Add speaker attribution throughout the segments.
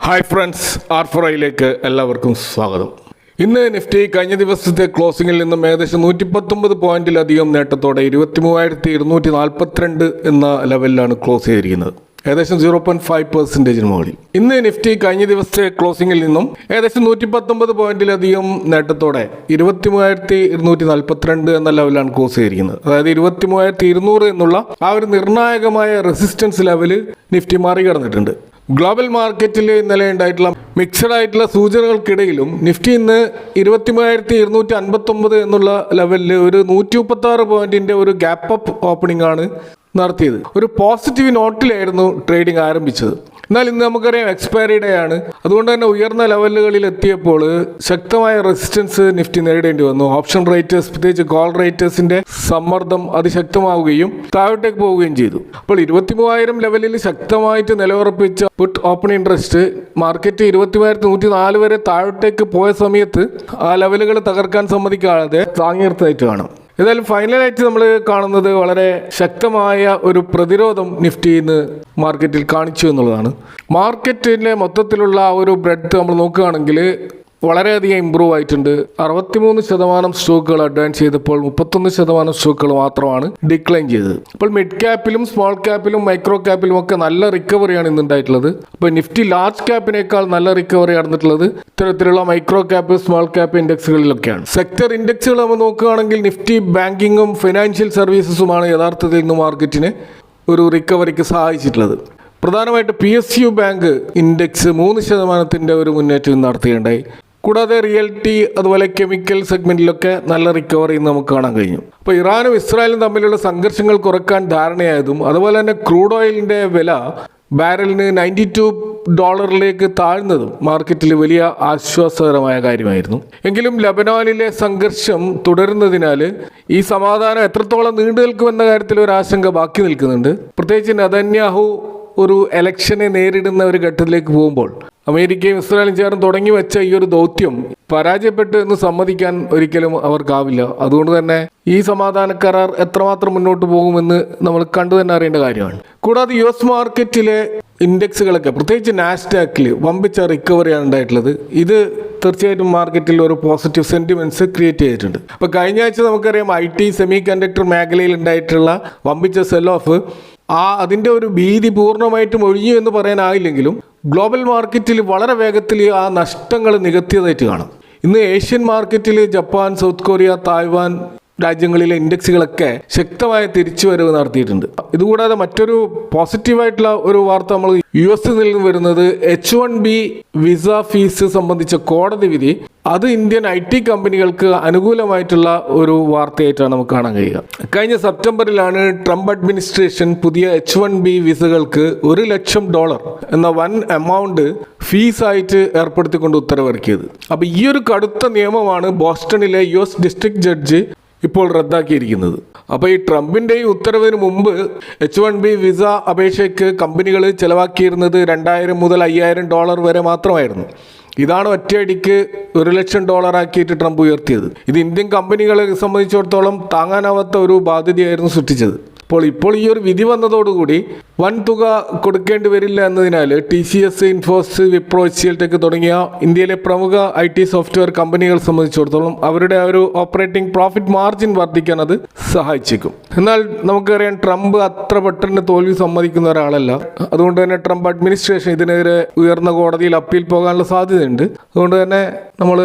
Speaker 1: Hi friends, R4iലേക്ക് എല്ലാവർക്കും സ്വാഗതം. ഇന്ന് നിഫ്റ്റി കഴിഞ്ഞ ദിവസത്തെ ക്ലോസിംഗിൽ നിന്നും ഏകദേശം 119 പോയിന്റിലധികം നേട്ടത്തോടെ 23,242 എന്ന ലെവലിലാണ് ക്ലോസ് ചെയ്തിരിക്കുന്നത്. ഏകദേശം 0.5% മുകളിൽ. ഇന്ന് നിഫ്റ്റി കഴിഞ്ഞ ദിവസത്തെ ക്ലോസിംഗിൽ നിന്നും ഏകദേശം 119 പോയിന്റിലധികം നേട്ടത്തോടെ 23,242 എന്ന ലെവലാണ് ക്ലോസ് ചെയ്തിരിക്കുന്നത്. അതായത് 23,200 എന്നുള്ള ആ ഒരു നിർണായകമായ റെസിസ്റ്റൻസ് ലെവല് നിഫ്റ്റി മറികടന്നിട്ടുണ്ട്. ഗ്ലോബൽ മാർക്കറ്റിൽ ഇന്നലെ ഉണ്ടായിട്ടുള്ള മിക്സഡ് ആയിട്ടുള്ള സൂചനകൾക്കിടയിലും നിഫ്റ്റി ഇന്ന് 23,259 എന്നുള്ള ലെവലിൽ ഒരു 136 പോയിന്റിന്റെ ഒരു ഗ്യാപ്പ് അപ്പ് ഓപ്പണിംഗ് ആണ് നടത്തിയത്. ഒരു പോസിറ്റീവ് നോട്ടിലായിരുന്നു ട്രേഡിംഗ് ആരംഭിച്ചത്. എന്നാൽ ഇന്ന് നമുക്കറിയാം എക്സ്പയറി ഡേ ആണ്. അതുകൊണ്ട് തന്നെ ഉയർന്ന ലെവലുകളിൽ എത്തിയപ്പോൾ ശക്തമായ റെസിസ്റ്റൻസ് നിഫ്റ്റി നേരിടേണ്ടി വന്നു. ഓപ്ഷൻ റേറ്റേഴ്സ്, പ്രത്യേകിച്ച് കോൾ റേറ്റേഴ്സിന്റെ സമ്മർദ്ദം അതിശക്തമാവുകയും താഴോട്ടേക്ക് പോവുകയും ചെയ്തു. അപ്പോൾ 23,000 ലെവലിൽ ശക്തമായിട്ട് നിലയുറപ്പിച്ച പുട്ട് ഓപ്പൺ ഇൻട്രസ്റ്റ് മാർക്കറ്റ് 23,104 വരെ താഴോട്ടേക്ക് പോയ സമയത്ത് ആ ലെവലുകൾ തകർക്കാൻ സമ്മതിക്കാതെ താങ്ങി നിർത്തായിട്ട് കാണാം. ഏതായാലും ഫൈനലായിട്ട് നമ്മൾ കാണുന്നത് വളരെ ശക്തമായ ഒരു പ്രതിരോധം നിഫ്റ്റി ഇന്ന് മാർക്കറ്റിൽ കാണിച്ചു എന്നുള്ളതാണ്. മാർക്കറ്റിൻ്റെ മൊത്തത്തിലുള്ള ആ ഒരു ബ്രെഡ്ത്ത് നമ്മൾ നോക്കുകയാണെങ്കിൽ വളരെയധികം ഇമ്പ്രൂവ് ആയിട്ടുണ്ട്. 63% സ്റ്റോക്കുകൾ അഡ്വാൻസ് ചെയ്തപ്പോൾ 31% സ്റ്റോക്കുകൾ മാത്രമാണ് ഡിക്ലൈൻ ചെയ്തത്. അപ്പോൾ മിഡ് ക്യാപ്പിലും സ്മോൾ ക്യാപ്പിലും മൈക്രോ ക്യാപ്പിലും ഒക്കെ നല്ല റിക്കവറിയാണ് ഇന്ന് ഉണ്ടായിട്ടുള്ളത്. അപ്പോൾ നിഫ്റ്റി ലാർജ് ക്യാപ്പിനേക്കാൾ നല്ല റിക്കവറി നടന്നിട്ടുള്ളത് ഇത്തരത്തിലുള്ള മൈക്രോ ക്യാപ്പ്, സ്മോൾ ക്യാപ്പ് ഇൻഡെക്സുകളിലൊക്കെയാണ്. സെക്ടർ ഇൻഡെക്സുകൾ നമ്മൾ നോക്കുകയാണെങ്കിൽ നിഫ്റ്റി ബാങ്കിങ്ങും ഫിനാൻഷ്യൽ സർവീസസുമാണ് യഥാർത്ഥത്തിൽ ഇന്ന് മാർക്കറ്റിനെ ഒരു റിക്കവറിക്ക് സഹായിച്ചിട്ടുള്ളത്. പ്രധാനമായിട്ട് PSU ബാങ്ക് ഇൻഡെക്സ് 3% ഒരു മുന്നേറ്റം നടത്തുകയുണ്ടായി. കൂടാതെ റിയൽറ്റി അതുപോലെ കെമിക്കൽ സെഗ്മെന്റിലൊക്കെ നല്ല റിക്കവറി നമുക്ക് കാണാൻ കഴിഞ്ഞു. അപ്പോൾ ഇറാനും ഇസ്രായേലും തമ്മിലുള്ള സംഘർഷങ്ങൾ കുറക്കാൻ ധാരണയായതും അതുപോലെ തന്നെ ക്രൂഡ് ഓയിലിന്റെ വില ബാരലിന് $92 താഴ്ന്നതും മാർക്കറ്റിൽ വലിയ ആശ്വാസകരമായ കാര്യമായിരുന്നു. എങ്കിലും ലബനാനിലെ സംഘർഷം തുടരുന്നതിനാൽ ഈ സമാധാനം എത്രത്തോളം നീണ്ടു നിൽക്കുമെന്ന കാര്യത്തിൽ ഒരു ആശങ്ക ബാക്കി നിൽക്കുന്നുണ്ട്. പ്രത്യേകിച്ച് നെതന്യാഹു ഒരു ഇലക്ഷനെ നേരിടുന്ന ഒരു ഘട്ടത്തിലേക്ക് പോകുമ്പോൾ അമേരിക്കയും ഇസ്രായേലും ചേർന്ന് തുടങ്ങി വെച്ച ഈ ഒരു ദൗത്യം പരാജയപ്പെട്ടു എന്ന് സമ്മതിക്കാൻ ഒരിക്കലും അവർക്കാവില്ല. അതുകൊണ്ട് തന്നെ ഈ സമാധാന കരാർ എത്രമാത്രം മുന്നോട്ട് പോകുമെന്ന് നമ്മൾ കണ്ടു തന്നെ അറിയേണ്ട കാര്യമാണ്. കൂടാതെ US മാർക്കറ്റിലെ ഇൻഡെക്സുകളൊക്കെ പ്രത്യേകിച്ച് നാസ്ഡാക്കിൽ വമ്പിച്ച റിക്കവറിയാണ് ഉണ്ടായിട്ടുള്ളത്. ഇത് തീർച്ചയായിട്ടും മാർക്കറ്റിൽ ഒരു പോസിറ്റീവ് സെന്റിമെന്റ്സ് ക്രിയേറ്റ് ചെയ്തിട്ടുണ്ട്. അപ്പോൾ കഴിഞ്ഞ ആഴ്ച നമുക്കറിയാം IT സെമി കണ്ടക്ടർ മേഖലയിൽ ഉണ്ടായിട്ടുള്ള വമ്പിച്ച സെൽ ഓഫ് അതിൻ്റെ ഒരു ഭീതി പൂർണ്ണമായിട്ടും ഒഴിഞ്ഞു എന്ന് പറയാനായില്ലെങ്കിലും ഗ്ലോബൽ മാർക്കറ്റിൽ വളരെ വേഗത്തിൽ ആ നഷ്ടങ്ങൾ നികത്തിയതായിട്ട് കാണാം. ഇന്ന് ഏഷ്യൻ മാർക്കറ്റിൽ ജപ്പാൻ, സൗത്ത് കൊറിയ, തായ്വാൻ രാജ്യങ്ങളിലെ ഇൻഡെക്സുകളൊക്കെ ശക്തമായ തിരിച്ചുവരവ് നടത്തിയിട്ടുണ്ട്. ഇതുകൂടാതെ മറ്റൊരു പോസിറ്റീവായിട്ടുള്ള ഒരു വാർത്ത നമ്മൾ US നിന്ന് വരുന്നത് H1B വിസ ഫീസ് സംബന്ധിച്ച കോടതി വിധി അത് ഇന്ത്യൻ IT കമ്പനികൾക്ക് അനുകൂലമായിട്ടുള്ള ഒരു വാർത്തയായിട്ടാണ് നമുക്ക് കാണാൻ കഴിയുക. കഴിഞ്ഞ സെപ്റ്റംബറിലാണ് ട്രംപ് അഡ്മിനിസ്ട്രേഷൻ പുതിയ H1B വിസകൾക്ക് $100,000 എന്ന വൻ എമൗണ്ട് ഫീസായിട്ട് ഏർപ്പെടുത്തിക്കൊണ്ട് ഉത്തരവിറക്കിയത്. അപ്പോൾ ഈ ഒരു കടുത്ത നിയമമാണ് ബോസ്റ്റണിലെ US ഡിസ്ട്രിക്ട് ജഡ്ജി ഇപ്പോൾ റദ്ദാക്കിയിരിക്കുന്നത്. അപ്പോൾ ഈ ട്രംപിൻ്റെ ഈ ഉത്തരവിന് മുമ്പ് H1B വിസ അപേക്ഷയ്ക്ക് കമ്പനികൾ ചെലവാക്കിയിരുന്നത് $2,000 മുതൽ $5,000 വരെ മാത്രമായിരുന്നു. ഇതാണ് ഒറ്റയടിക്ക് $100,000 ആക്കിയിട്ട് ട്രംപ് ഉയർത്തിയത്. ഇത് ഇന്ത്യൻ കമ്പനികളെ സംബന്ധിച്ചിടത്തോളം താങ്ങാനാവാത്ത ഒരു ബാധ്യതയായിരുന്നു സൃഷ്ടിച്ചത്. ഇപ്പോൾ ഈ ഒരു വിധി വന്നതോടുകൂടി വൻ തുക കൊടുക്കേണ്ടി വരില്ല എന്നതിനാൽ TCS, Infosys, Wipro, HCL tech തുടങ്ങിയ ഇന്ത്യയിലെ പ്രമുഖ IT സോഫ്റ്റ്വെയർ കമ്പനികളെ സംബന്ധിച്ചിടത്തോളം അവരുടെ ഒരു ഓപ്പറേറ്റിംഗ് പ്രോഫിറ്റ് മാർജിൻ വർദ്ധിക്കാൻ അത് സഹായിച്ചേക്കും. എന്നാൽ നമുക്കറിയാം ട്രംപ് അത്ര പെട്ടെന്ന് തോൽവി സമ്മതിക്കുന്ന ഒരാളല്ല. അതുകൊണ്ട് തന്നെ ട്രംപ് അഡ്മിനിസ്ട്രേഷൻ ഇതിനെതിരെ ഉയർന്ന കോടതിയിൽ അപ്പീൽ പോകാനുള്ള സാധ്യതയുണ്ട്. അതുകൊണ്ട് തന്നെ നമ്മൾ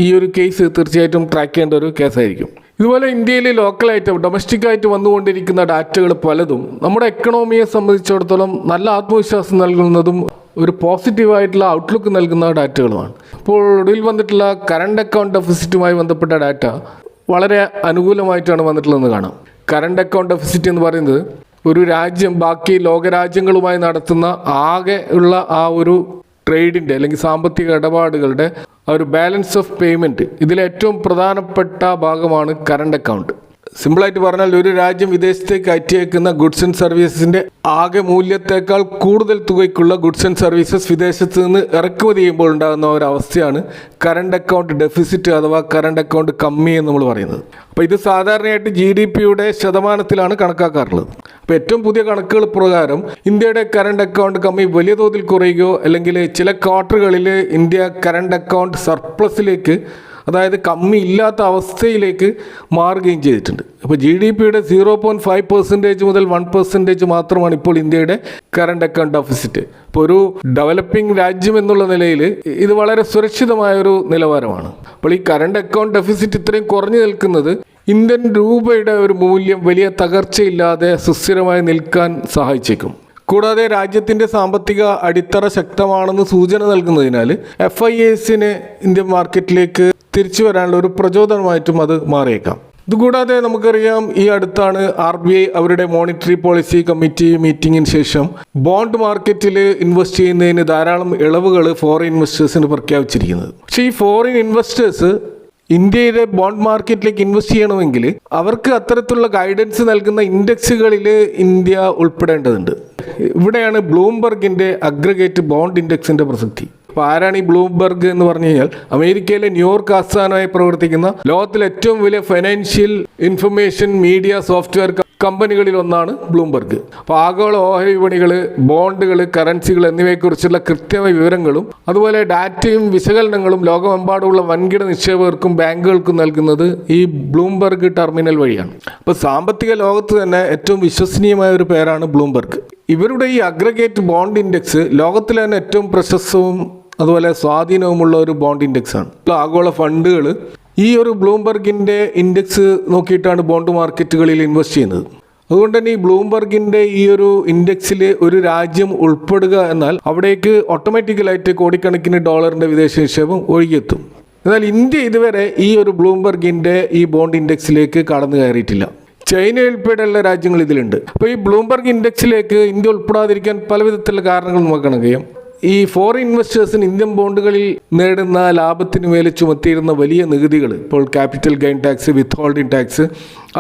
Speaker 1: ഈ ഒരു കേസ് തീർച്ചയായിട്ടും ട്രാക്ക് ചെയ്യേണ്ട ഒരു കേസായിരിക്കും. ഇതുപോലെ ഇന്ത്യയിൽ ലോക്കലായിട്ട് ഡൊമസ്റ്റിക്കായിട്ട് വന്നുകൊണ്ടിരിക്കുന്ന ഡാറ്റകൾ പലതും നമ്മുടെ എക്കണോമിയെ സംബന്ധിച്ചിടത്തോളം നല്ല ആത്മവിശ്വാസം നൽകുന്നതും ഒരു പോസിറ്റീവായിട്ടുള്ള ഔട്ട്ലുക്ക് നൽകുന്ന ഡാറ്റകളുമാണ്. ഇപ്പോൾ ഒടുവിൽ വന്നിട്ടുള്ള കറണ്ട് അക്കൗണ്ട് ഡെഫിസിറ്റുമായി ബന്ധപ്പെട്ട ഡാറ്റ വളരെ അനുകൂലമായിട്ടാണ് വന്നിട്ടുള്ളതെന്ന് കാണാം. കറണ്ട് അക്കൗണ്ട് ഡെഫിസിറ്റ് എന്ന് പറയുന്നത് ഒരു രാജ്യം ബാക്കി ലോകരാജ്യങ്ങളുമായി നടത്തുന്ന ആകെ ഉള്ള ആ ഒരു ട്രേഡിൻ്റെ അല്ലെങ്കിൽ സാമ്പത്തിക ഇടപാടുകളുടെ ആ ഒരു ബാലൻസ് ഓഫ് പേയ്മെൻറ്റ് ഇതിലെ ഏറ്റവും പ്രധാനപ്പെട്ട ഭാഗമാണ് കറണ്ട് അക്കൗണ്ട്. സിമ്പിളായിട്ട് പറഞ്ഞാൽ ഒരു രാജ്യം വിദേശത്തേക്ക് അയച്ചേക്കുന്ന ഗുഡ്സ് ആൻഡ് സർവീസസിന്റെ ആകെ മൂല്യത്തേക്കാൾ കൂടുതൽ തുകയ്ക്കുള്ള ഗുഡ്സ് ആൻഡ് സർവീസസ് വിദേശത്ത് നിന്ന് ഇറക്കുമതി ചെയ്യുമ്പോൾ ഉണ്ടാകുന്ന ഒരവസ്ഥയാണ് കറണ്ട് അക്കൗണ്ട് ഡെഫിസിറ്റ് അഥവാ കറണ്ട് അക്കൗണ്ട് കമ്മി എന്ന് നമ്മൾ പറയുന്നത്. അപ്പോൾ ഇത് സാധാരണയായിട്ട് GDP-യുടെ ശതമാനത്തിലാണ് കണക്കാക്കാറുള്ളത്. അപ്പോൾ ഏറ്റവും പുതിയ കണക്കുകൾ പ്രകാരം ഇന്ത്യയുടെ കറണ്ട് അക്കൗണ്ട് കമ്മി വലിയ തോതിൽ കുറയുകയോ അല്ലെങ്കിൽ ചില ക്വാർട്ടറുകളിൽ ഇന്ത്യ കറണ്ട് അക്കൗണ്ട് സർപ്ലസിലേക്ക്, അതായത് കമ്മി ഇല്ലാത്ത അവസ്ഥയിലേക്ക് മാറുകയും ചെയ്തിട്ടുണ്ട്. അപ്പോൾ GDP-യുടെ 0.5% മുതൽ 1% മാത്രമാണ് ഇപ്പോൾ ഇന്ത്യയുടെ കറണ്ട് അക്കൗണ്ട് ഡെഫിസിറ്റ്. ഇപ്പോൾ ഒരു ഡെവലപ്പിംഗ് രാജ്യം എന്നുള്ള നിലയിൽ ഇത് വളരെ സുരക്ഷിതമായൊരു നിലവാരമാണ്. അപ്പോൾ ഈ കറണ്ട് അക്കൗണ്ട് ഡെഫിസിറ്റ് ഇത്രയും കുറഞ്ഞു നിൽക്കുന്നത് ഇന്ത്യൻ രൂപയുടെ ഒരു മൂല്യം വലിയ തകർച്ചയില്ലാതെ സുസ്ഥിരമായി നിൽക്കാൻ സഹായിച്ചേക്കും. കൂടാതെ രാജ്യത്തിൻ്റെ സാമ്പത്തിക അടിത്തറ ശക്തമാണെന്ന് സൂചന നൽകുന്നതിനാൽ FIIsന് ഇന്ത്യൻ മാർക്കറ്റിലേക്ക് തിരിച്ചു വരാനുള്ള ഒരു പ്രചോദനമായിട്ടും അത് മാറിയേക്കാം. ഇതുകൂടാതെ നമുക്കറിയാം, ഈ അടുത്താണ് RBI അവരുടെ മോണിറ്ററി പോളിസി കമ്മിറ്റി മീറ്റിംഗിന് ശേഷം ബോണ്ട് മാർക്കറ്റിൽ ഇൻവെസ്റ്റ് ചെയ്യുന്നതിന് ധാരാളം ഇളവുകൾ ഫോറിൻ ഇൻവെസ്റ്റേഴ്സിന് പ്രഖ്യാപിച്ചിരിക്കുന്നത്. പക്ഷേ ഈ ഫോറിൻ ഇൻവെസ്റ്റേഴ്സ് ഇന്ത്യയിലെ ബോണ്ട് മാർക്കറ്റിലേക്ക് ഇൻവെസ്റ്റ് ചെയ്യണമെങ്കിൽ അവർക്ക് അത്തരത്തിലുള്ള ഗൈഡൻസ് നൽകുന്ന ഇൻഡെക്സുകളിൽ ഇന്ത്യ ഉൾപ്പെടേണ്ടതുണ്ട്. ഇവിടെയാണ് ബ്ലൂംബർഗിൻ്റെ അഗ്രഗേറ്റ് ബോണ്ട് ഇൻഡെക്സിൻ്റെ പ്രസക്തി. അപ്പോൾ ആരാണ് ഈ ബ്ലൂംബർഗ് എന്ന് പറഞ്ഞു കഴിഞ്ഞാൽ, അമേരിക്കയിലെ ന്യൂയോർക്ക് ആസ്ഥാനമായി പ്രവർത്തിക്കുന്ന ലോകത്തിലെ ഏറ്റവും വലിയ ഫൈനാൻഷ്യൽ ഇൻഫർമേഷൻ മീഡിയ സോഫ്റ്റ്വെയർ കമ്പനികളിൽ ഒന്നാണ് ബ്ലൂംബർഗ്. അപ്പോൾ ആഗോള ഓഹരി വിപണികൾ, ബോണ്ടുകൾ, കറൻസികൾ എന്നിവയെക്കുറിച്ചുള്ള കൃത്യമായ വിവരങ്ങളും അതുപോലെ ഡാറ്റയും വിശകലനങ്ങളും ലോകമെമ്പാടുമുള്ള വൻകിട നിക്ഷേപകർക്കും ബാങ്കുകൾക്കും നൽകുന്നത് ഈ ബ്ലൂംബർഗ് ടെർമിനൽ വഴിയാണ്. അപ്പോൾ സാമ്പത്തിക ലോകത്ത് തന്നെ ഏറ്റവും വിശ്വസനീയമായ ഒരു പേരാണ് ബ്ലൂംബർഗ്. ഇവരുടെ ഈ അഗ്രഗേറ്റ് ബോണ്ട് ഇൻഡെക്സ് ലോകത്തിലെ തന്നെ ഏറ്റവും പ്രശസ്തവും അതുപോലെ സ്വാധീനവുമുള്ള ഒരു ബോണ്ട് ഇൻഡെക്സ് ആണ്. ഇപ്പോൾ ആഗോള ഫണ്ടുകൾ ഈ ഒരു ബ്ലൂംബർഗിൻ്റെ ഇൻഡെക്സ് നോക്കിയിട്ടാണ് ബോണ്ട് മാർക്കറ്റുകളിൽ ഇൻവെസ്റ്റ് ചെയ്യുന്നത്. അതുകൊണ്ട് തന്നെ ഈ ബ്ലൂംബർഗിൻ്റെ ഈ ഒരു ഇൻഡെക്സിൽ ഒരു രാജ്യം ഉൾപ്പെടുക എന്നാൽ അവിടേക്ക് ഓട്ടോമാറ്റിക്കലായിട്ട് കോടിക്കണക്കിന് ഡോളറിൻ്റെ വിദേശ നിക്ഷേപം ഒഴുകിയെത്തും. എന്നാൽ ഇന്ത്യ ഇതുവരെ ഈ ഒരു ബ്ലൂംബർഗിൻ്റെ ഈ ബോണ്ട് ഇൻഡെക്സിലേക്ക് കടന്നു കയറിയിട്ടില്ല. ചൈന ഉൾപ്പെടെയുള്ള രാജ്യങ്ങൾ ഇതിലുണ്ട്. അപ്പോൾ ഈ ബ്ലൂംബർഗ് ഇൻഡെക്സിലേക്ക് ഇന്ത്യ ഉൾപ്പെടാതിരിക്കാൻ പല വിധത്തിലുള്ള കാരണങ്ങൾ നമുക്ക് കാണുകയും, ഈ ഫോറിൻ ഇൻവെസ്റ്റേഴ്സിന് ഇന്ത്യൻ ബോണ്ടുകളിൽ നേടുന്ന ലാഭത്തിന് മേൽ ചുമത്തിയിരുന്ന വലിയ നികുതികൾ, ഇപ്പോൾ ക്യാപിറ്റൽ ഗെയിൻ ടാക്സ്, വിത്ത് ഹോൾഡിംഗ് ടാക്സ്,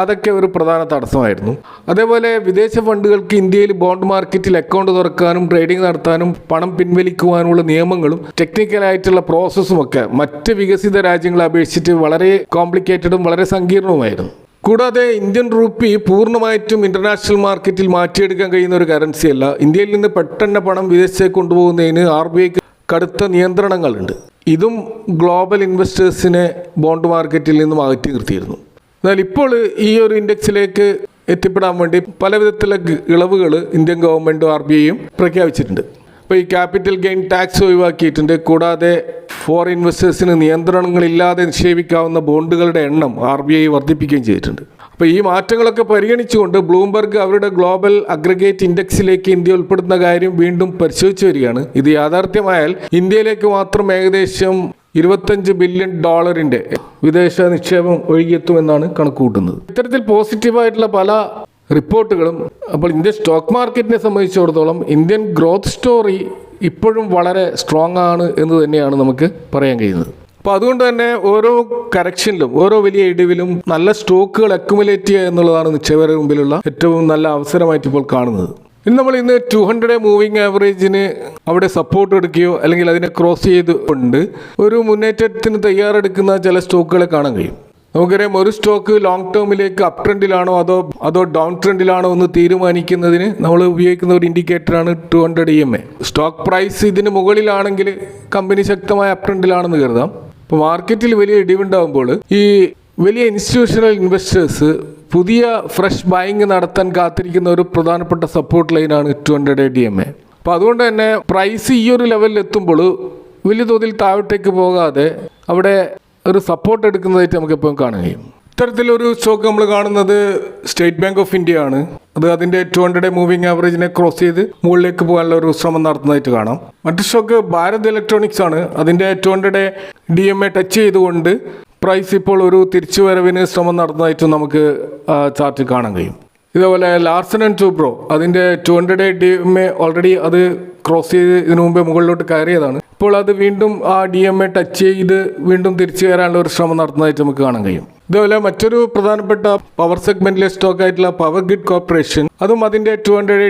Speaker 1: അതൊക്കെ ഒരു പ്രധാന തടസ്സമായിരുന്നു. അതേപോലെ വിദേശ ഫണ്ടുകൾക്ക് ഇന്ത്യയിൽ ബോണ്ട് മാർക്കറ്റിൽ അക്കൗണ്ട് തുറക്കാനും ട്രേഡിംഗ് നടത്താനും പണം പിൻവലിക്കുവാനുള്ള നിയമങ്ങളും ടെക്നിക്കലായിട്ടുള്ള പ്രോസസ്സുമൊക്കെ മറ്റ് വികസിത രാജ്യങ്ങളെ അപേക്ഷിച്ചിട്ട് വളരെ കോംപ്ലിക്കേറ്റഡും വളരെ സങ്കീർണവുമായിരുന്നു. കൂടാതെ ഇന്ത്യൻ റുപ്പി പൂർണ്ണമായിട്ടും ഇൻ്റർനാഷണൽ മാർക്കറ്റിൽ മാറ്റിയെടുക്കാൻ കഴിയുന്ന ഒരു കറൻസിയല്ല. ഇന്ത്യയിൽ നിന്ന് പെട്ടെന്ന് പണം വിദേശത്തേക്ക് കൊണ്ടുപോകുന്നതിന് RBIക്ക് കടുത്ത നിയന്ത്രണങ്ങളുണ്ട്. ഇതും ഗ്ലോബൽ ഇൻവെസ്റ്റേഴ്സിനെ ബോണ്ട് മാർക്കറ്റിൽ നിന്നും അകറ്റി നിർത്തിയിരുന്നു. എന്നാൽ ഇപ്പോൾ ഈ ഒരു ഇൻഡെക്സിലേക്ക് എത്തിപ്പെടാൻ വേണ്ടി പല വിധത്തിലുള്ള ഇളവുകൾ ഇന്ത്യൻ ഗവൺമെൻറ്റും RBIയും പ്രഖ്യാപിച്ചിട്ടുണ്ട്. അപ്പോൾ ഈ ക്യാപിറ്റൽ ഗെയിൻ ടാക്സ് ഒഴിവാക്കിയിട്ടുണ്ട്. കൂടാതെ ഫോറിൻ ഇൻവെസ്റ്റേഴ്സിന് നിയന്ത്രണങ്ങളില്ലാതെ നിക്ഷേപിക്കാവുന്ന ബോണ്ടുകളുടെ എണ്ണം RBI വർദ്ധിപ്പിക്കുകയും ചെയ്തിട്ടുണ്ട്. അപ്പോൾ ഈ മാറ്റങ്ങളൊക്കെ പരിഗണിച്ചുകൊണ്ട് ബ്ലൂംബർഗ് അവരുടെ ഗ്ലോബൽ അഗ്രഗേറ്റ് ഇൻഡെക്സിലേക്ക് ഇന്ത്യ ഉൾപ്പെടുന്ന കാര്യം വീണ്ടും പരിശോധിച്ചു വരികയാണ്. ഇത് യാഥാർത്ഥ്യമായാൽ ഇന്ത്യയിലേക്ക് മാത്രം ഏകദേശം $25 ബില്യൺ വിദേശ നിക്ഷേപം ഒഴുകിയെത്തുമെന്നാണ് കണക്കുകൂട്ടുന്നത്. ഇത്തരത്തിൽ പോസിറ്റീവായിട്ടുള്ള പല റിപ്പോർട്ടുകളും. അപ്പോൾ ഇന്ത്യൻ സ്റ്റോക്ക് മാർക്കറ്റിനെ സംബന്ധിച്ചിടത്തോളം ഇന്ത്യൻ ഗ്രോത്ത് സ്റ്റോറി ഇപ്പോഴും വളരെ സ്ട്രോങ് ആണ് എന്ന് തന്നെയാണ് നമുക്ക് പറയാൻ കഴിയുന്നത്. അപ്പോൾ അതുകൊണ്ട് തന്നെ ഓരോ കറക്ഷനിലും ഓരോ വലിയ ഇടിവിലും നല്ല സ്റ്റോക്കുകൾ അക്യുമുലേറ്റ് ചെയ്യുക എന്നുള്ളതാണ് നിക്ഷേപകരുടെ മുമ്പിലുള്ള ഏറ്റവും നല്ല അവസരമായിട്ട് ഇപ്പോൾ കാണുന്നത്. ഇനി നമ്മൾ ഇന്ന് 200 മൂവിങ് ആവറേജിന് അവിടെ സപ്പോർട്ട് എടുക്കുകയോ അല്ലെങ്കിൽ അതിനെ ക്രോസ് ചെയ്തുകൊണ്ട് ഒരു മുന്നേറ്റത്തിന് തയ്യാറെടുക്കുന്ന ചില സ്റ്റോക്കുകളെ കാണാൻ കഴിയും. നമുക്കറിയാം, ഒരു സ്റ്റോക്ക് ലോങ് ടേമിലേക്ക് അപ് ട്രെൻഡിലാണോ അതോ ഡൗൺ ട്രെൻഡിലാണോ എന്ന് തീരുമാനിക്കുന്നതിന് നമ്മൾ ഉപയോഗിക്കുന്ന ഒരു ഇൻഡിക്കേറ്ററാണ് 200 EMA. സ്റ്റോക്ക് പ്രൈസ് ഇതിന് മുകളിലാണെങ്കിൽ കമ്പനി ശക്തമായ അപ് ട്രെൻഡിലാണെന്ന് കരുതാം. ഇപ്പോൾ മാർക്കറ്റിൽ വലിയ ഇടിവുണ്ടാകുമ്പോൾ ഈ വലിയ ഇൻസ്റ്റിറ്റ്യൂഷണൽ ഇൻവെസ്റ്റേഴ്സ് പുതിയ ഫ്രഷ് ബൈങ് നടത്താൻ കാത്തിരിക്കുന്ന ഒരു പ്രധാനപ്പെട്ട സപ്പോർട്ട് ലൈനാണ് 200 DMA. അപ്പോൾ അതുകൊണ്ട് തന്നെ പ്രൈസ് ഈ ഒരു ലെവലിൽ എത്തുമ്പോൾ വലിയ തോതിൽ താഴോട്ടേക്ക് പോകാതെ അവിടെ ഒരു സപ്പോർട്ട് എടുക്കുന്നതായിട്ട് നമുക്കെപ്പോഴും കാണാൻ കഴിയും. ഇത്തരത്തിലൊരു സ്റ്റോക്ക് നമ്മൾ കാണുന്നത് സ്റ്റേറ്റ് ബാങ്ക് ഓഫ് ഇന്ത്യ ആണ്. അത് അതിൻ്റെ 200 മൂവിങ് ആവറേജിനെ ക്രോസ് ചെയ്ത് മുകളിലേക്ക് പോകാനുള്ള ഒരു ശ്രമം നടത്തുന്നതായിട്ട് കാണാം. മറ്റു സ്റ്റോക്ക് ഭാരത് ഇലക്ട്രോണിക്സ് ആണ്. അതിൻ്റെ 200 DMA ടച്ച് ചെയ്തുകൊണ്ട് പ്രൈസ് ഇപ്പോൾ ഒരു തിരിച്ചുവരവിന് ശ്രമം നടത്തുന്നതായിട്ടും നമുക്ക് ചാർട്ടിൽ കാണാൻ കഴിയും. ഇതേപോലെ ലാർസൻ ആൻഡ് ടൂബ്രോ അതിൻ്റെ 200 DMA ഓൾറെഡി അത് ക്രോസ് ചെയ്ത് ഇതിനു മുമ്പേ മുകളിലോട്ട് കയറിയതാണ്. ഇപ്പോൾ അത് വീണ്ടും ആ DMA ടച്ച് ചെയ്ത് വീണ്ടും തിരിച്ചു കയറാനുള്ള ഒരു ശ്രമം നടത്തുന്നതായിട്ട് നമുക്ക് കാണാൻ കഴിയും. ഇതേപോലെ മറ്റൊരു പ്രധാനപ്പെട്ട പവർ സെഗ്മെന്റിലെ സ്റ്റോക്ക് ആയിട്ടുള്ള പവർ ഗ്രിഡ് കോർപ്പറേഷൻ, അതും അതിൻ്റെ 200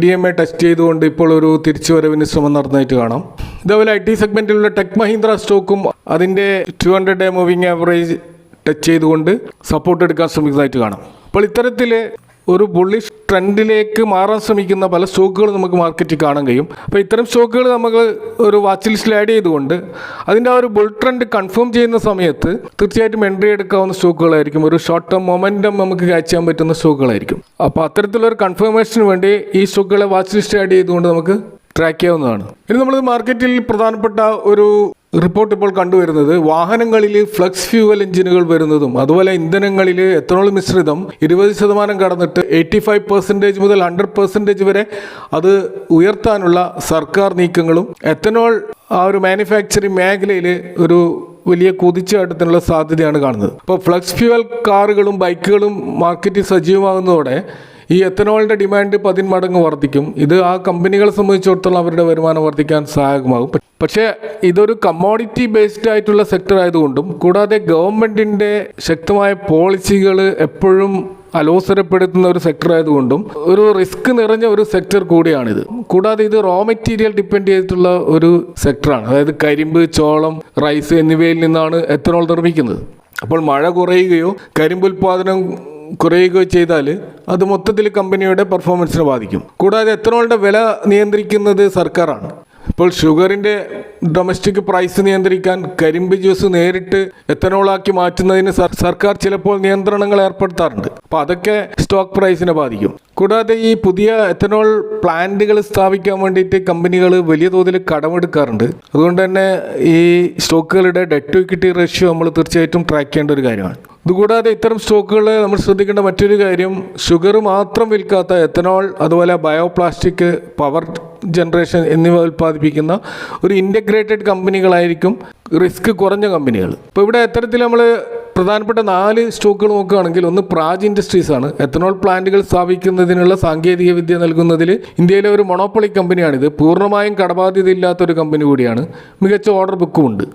Speaker 1: DMA ടച്ച് ചെയ്തുകൊണ്ട് ഇപ്പോൾ ഒരു തിരിച്ചുവരവിന് ശ്രമം നടത്തുന്നതായിട്ട് കാണാം. ഇതേപോലെ IT സെഗ്മെന്റിലുള്ള ടെക് മഹീന്ദ്ര സ്റ്റോക്കും അതിൻ്റെ 200 മൂവിങ് ആവറേജ് ടച്ച് ചെയ്തുകൊണ്ട് സപ്പോർട്ട് എടുക്കാൻ ശ്രമിക്കുന്നതായിട്ട് കാണാം. അപ്പോൾ ഇത്തരത്തിൽ ഒരു ബുള്ളിഷ് ട്രെൻഡിലേക്ക് മാറാൻ ശ്രമിക്കുന്ന പല സ്റ്റോക്കുകൾ നമുക്ക് മാർക്കറ്റിൽ കാണാൻ കഴിയും. അപ്പോൾ ഇത്തരം സ്റ്റോക്കുകൾ നമുക്ക് ഒരു വാച്ച് ലിസ്റ്റിൽ ആഡ് ചെയ്തുകൊണ്ട് അതിൻ്റെ ആ ഒരു ബുൾ ട്രെൻഡ് കൺഫേം ചെയ്യുന്ന സമയത്ത് തീർച്ചയായിട്ടും എൻട്രി എടുക്കാവുന്ന സ്റ്റോക്കുകളായിരിക്കും. ഒരു ഷോർട്ട് ടേം മൊമെൻറ്റം നമുക്ക് ക്യാച്ച് ചെയ്യാൻ പറ്റുന്ന സ്റ്റോക്കുകളായിരിക്കും. അപ്പോൾ അത്തരത്തിലൊരു കൺഫർമേഷന് വേണ്ടി ഈ സ്റ്റോക്കുകളെ വാച്ച് ലിസ്റ്റ് ആഡ് ചെയ്തുകൊണ്ട് നമുക്ക് ട്രാക്ക് ചെയ്യാവുന്നതാണ്. ഇനി നമ്മൾ മാർക്കറ്റിൽ പ്രധാനപ്പെട്ട ഒരു റിപ്പോർട്ട് ഇപ്പോൾ കണ്ടുവരുന്നത് വാഹനങ്ങളിൽ ഫ്ലക്സ് ഫ്യൂവൽ എഞ്ചിനുകൾ വരുന്നതും അതുപോലെ ഇന്ധനങ്ങളിൽ എത്തനോൾ മിശ്രിതം 20% കടന്നിട്ട് 85% മുതൽ 100% വരെ അത് ഉയർത്താനുള്ള സർക്കാർ നീക്കങ്ങളും എത്തനോൾ ആ ഒരു മാനുഫാക്ചറിങ് മേഖലയിൽ ഒരു വലിയ കുതിച്ചുചാട്ടത്തിനുള്ള സാധ്യതയാണ് കാണുന്നത്. അപ്പോൾ ഫ്ലക്സ് ഫ്യൂവൽ കാറുകളും ബൈക്കുകളും മാർക്കറ്റിൽ സജീവമാകുന്നതോടെ ഈ എത്തനോളിൻ്റെ ഡിമാൻഡ് 10 മടങ്ങ് വർദ്ധിക്കും. ഇത് ആ കമ്പനികളെ സംബന്ധിച്ചിടത്തോളം അവരുടെ വരുമാനം വർദ്ധിക്കാൻ സഹായകമാകും. പക്ഷേ ഇതൊരു കമ്മോഡിറ്റി ബേസ്ഡ് ആയിട്ടുള്ള സെക്ടർ ആയതുകൊണ്ടും കൂടാതെ ഗവൺമെൻറ്റിൻ്റെ ശക്തമായ പോളിസികൾ എപ്പോഴും അലോസരപ്പെടുത്തുന്ന ഒരു സെക്ടർ ആയതുകൊണ്ടും ഒരു റിസ്ക് നിറഞ്ഞ ഒരു സെക്ടർ കൂടിയാണിത്. കൂടാതെ ഇത് റോ മെറ്റീരിയൽ ഡിപ്പെൻഡ് ചെയ്തിട്ടുള്ള ഒരു സെക്ടറാണ്. അതായത് കരിമ്പ്, ചോളം, റൈസ് എന്നിവയിൽ നിന്നാണ് എത്തനോൾ നിർമ്മിക്കുന്നത്. അപ്പോൾ മഴ കുറയുകയോ കരിമ്പ് ഉൽപ്പാദനം കുറയുകയോ ചെയ്താൽ അത് മൊത്തത്തിൽ കമ്പനിയുടെ പെർഫോമൻസിനെ ബാധിക്കും. കൂടാതെ എത്തനോളിൻ്റെ വില നിയന്ത്രിക്കുന്നത് സർക്കാരാണ്. ഇപ്പോൾ ഷുഗറിൻ്റെ ഡൊമസ്റ്റിക് പ്രൈസ് നിയന്ത്രിക്കാൻ കരിമ്പ് ജ്യൂസ് നേരിട്ട് എത്തനോളാക്കി മാറ്റുന്നതിന് സർക്കാർ ചിലപ്പോൾ നിയന്ത്രണങ്ങൾ ഏർപ്പെടുത്താറുണ്ട്. അപ്പോൾ അതൊക്കെ സ്റ്റോക്ക് പ്രൈസിനെ ബാധിക്കും. കൂടാതെ ഈ പുതിയ എത്തനോൾ പ്ലാന്റുകൾ സ്ഥാപിക്കാൻ വേണ്ടിയിട്ട് കമ്പനികൾ വലിയ തോതിൽ കടമെടുക്കാറുണ്ട്. അതുകൊണ്ട് തന്നെ ഈ സ്റ്റോക്കുകളുടെ ഡെറ്റ് ടു ഇക്വിറ്റി റേഷ്യോ നമ്മൾ തീർച്ചയായിട്ടും ട്രാക്ക് ചെയ്യേണ്ട ഒരു കാര്യമാണ്. ഇതുകൂടാതെ ഇത്തരം സ്റ്റോക്കുകൾ നമ്മൾ ശ്രദ്ധിക്കേണ്ട മറ്റൊരു കാര്യം, ഷുഗർ മാത്രം വിൽക്കാത്ത എത്തനോൾ, അതുപോലെ ബയോപ്ലാസ്റ്റിക്, പവർ ജനറേഷൻ എന്നിവ ഉൽപ്പാദിപ്പിക്കുന്ന ഒരു ഇൻ്റഗ്രേറ്റഡ് കമ്പനികളായിരിക്കും റിസ്ക് കുറഞ്ഞ കമ്പനികൾ. ഇപ്പോൾ ഇവിടെ ഇത്തരത്തിൽ നമ്മൾ പ്രധാനപ്പെട്ട 4 സ്റ്റോക്കുകൾ നോക്കുകയാണെങ്കിൽ, ഒന്ന് പ്രാജ് ഇൻഡസ്ട്രീസ് ആണ്. എത്തനോൾ പ്ലാന്റുകൾ സ്ഥാപിക്കുന്നതിനുള്ള സാങ്കേതിക വിദ്യ നൽകുന്നതിൽ ഇന്ത്യയിലെ ഒരു മൊണോപ്പൊളി കമ്പനിയാണിത്. പൂർണ്ണമായും കടബാധ്യത ഇല്ലാത്തൊരു കമ്പനി കൂടിയാണ്. മികച്ച ഓർഡർ ബുക്കും ഉണ്ട്.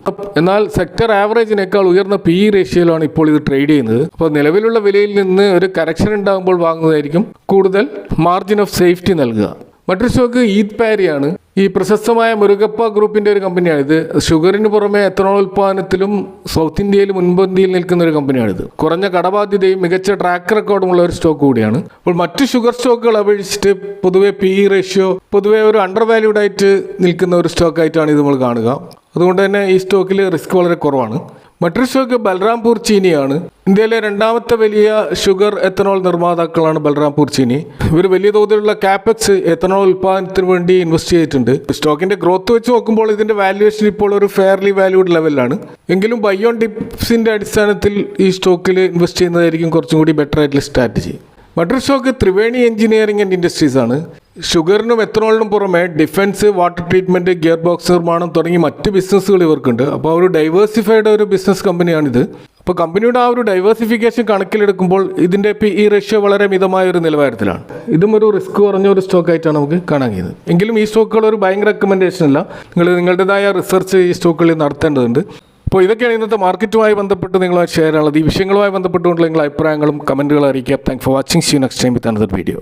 Speaker 1: എന്നാൽ സെക്ടർ ആവറേജിനേക്കാൾ ഉയർന്ന PE റേഷ്യോയിലാണ് ഇപ്പോൾ ഇത് ട്രേഡ് ചെയ്യുന്നത്. അപ്പോൾ നിലവിലുള്ള വിലയിൽ നിന്ന് ഒരു കറക്ഷൻ ഉണ്ടാകുമ്പോൾ വാങ്ങുന്നതായിരിക്കും കൂടുതൽ മാർജിൻ ഓഫ് സേഫ്റ്റി നൽകുക. മറ്റൊരു സ്റ്റോക്ക് ഈദ് പാരിയാണ്. ഈ പ്രശസ്തമായ മുരുകപ്പ ഗ്രൂപ്പിൻ്റെ ഒരു കമ്പനിയാണിത്. ഷുഗറിന് പുറമെ എത്തനോൾ ഉൽപ്പാദനത്തിലും സൗത്ത് ഇന്ത്യയിൽ മുൻപന്തിയിൽ നിൽക്കുന്ന ഒരു കമ്പനിയാണിത്. കുറഞ്ഞ കടബാധ്യതയും മികച്ച ട്രാക്ക് റെക്കോർഡുമുള്ള ഒരു സ്റ്റോക്ക് കൂടിയാണ്. അപ്പോൾ മറ്റ് ഷുഗർ സ്റ്റോക്കുകൾ അപേക്ഷിച്ചിട്ട് പൊതുവെ PE റേഷ്യോ പൊതുവെ ഒരു അണ്ടർ വാല്യൂഡ് ആയിട്ട് നിൽക്കുന്ന ഒരു സ്റ്റോക്കായിട്ടാണ് ഇത് നമ്മൾ കാണുക. അതുകൊണ്ട് തന്നെ ഈ സ്റ്റോക്കിൽ റിസ്ക് വളരെ കുറവാണ്. മറ്റൊരു സ്റ്റോക്ക് ബൽറാംപൂർ ചീനിയാണ്. ഇന്ത്യയിലെ 2ാമത്തെ വലിയ ഷുഗർ എത്തനോൾ നിർമ്മാതാക്കളാണ് ബൽറാംപൂർ ചീനി. ഇവർ വലിയ തോതിലുള്ള കാപ്പക്സ് എത്തനോൾ ഉൽപ്പാദനത്തിന് വേണ്ടി ഇൻവെസ്റ്റ് ചെയ്തിട്ടുണ്ട്. സ്റ്റോക്കിന്റെ ഗ്രോത്ത് വെച്ച് നോക്കുമ്പോൾ ഇതിന്റെ വാല്യുവേഷൻ ഇപ്പോൾ ഒരു ഫെയർലി വാല്യൂഡ് ലെവലിലാണ്. എങ്കിലും ബൈ ഓൺ ഡിപ്സിന്റെ അടിസ്ഥാനത്തിൽ ഈ സ്റ്റോക്കിൽ ഇൻവെസ്റ്റ് ചെയ്യുന്നതായിരിക്കും കുറച്ചും കൂടി ബെറ്റർ ആയിട്ടുള്ള സ്ട്രാറ്റജി. മറ്റൊരു stock Triveni engineering and industries ആണ്. ഷുഗറിനും എത്തനോളിനും പുറമെ defence, water treatment, gear box നിർമ്മാണം തുടങ്ങി മറ്റ് ബിസിനസ്സുകൾ ഇവർക്കുണ്ട്. അപ്പോൾ ഒരു ഡൈവേഴ്സിഫൈഡ് ഒരു ബിസിനസ് കമ്പനിയാണിത്. അപ്പോൾ കമ്പനിയുടെ ആ ഒരു ഡൈവേഴ്സിഫിക്കേഷൻ കണക്കിലെടുക്കുമ്പോൾ ഇതിൻ്റെ PE റേഷ്യോ വളരെ മിതമായ ഒരു നിലവാരത്തിലാണ്. ഇതും ഒരു റിസ്ക് കുറഞ്ഞ ഒരു സ്റ്റോക്കായിട്ടാണ് നമുക്ക് കാണാൻ കഴിയുന്നത്. എങ്കിലും ഈ സ്റ്റോക്കുകൾ ഒരു ഭയങ്കര റെക്കമെൻഡേഷൻ അല്ല. നിങ്ങളുടേതായ റിസർച്ച് ഈ സ്റ്റോക്കുകളിൽ നടത്തേണ്ടതുണ്ട്. അപ്പോൾ ഇതൊക്കെയാണ് ഇന്നത്തെ മാർക്കറ്റുമായി ബന്ധപ്പെട്ട് നിങ്ങളുമായി ഷെയർ ചെയ്യാനുള്ളത്. ഈ വിഷയങ്ങളുമായി ബന്ധപ്പെട്ടുകൊണ്ടുള്ള നിങ്ങളുടെ അഭിപ്രായങ്ങളും കമൻറ്റുകളും അറിയിക്കുക. Thanks for watching. See you next time with another video.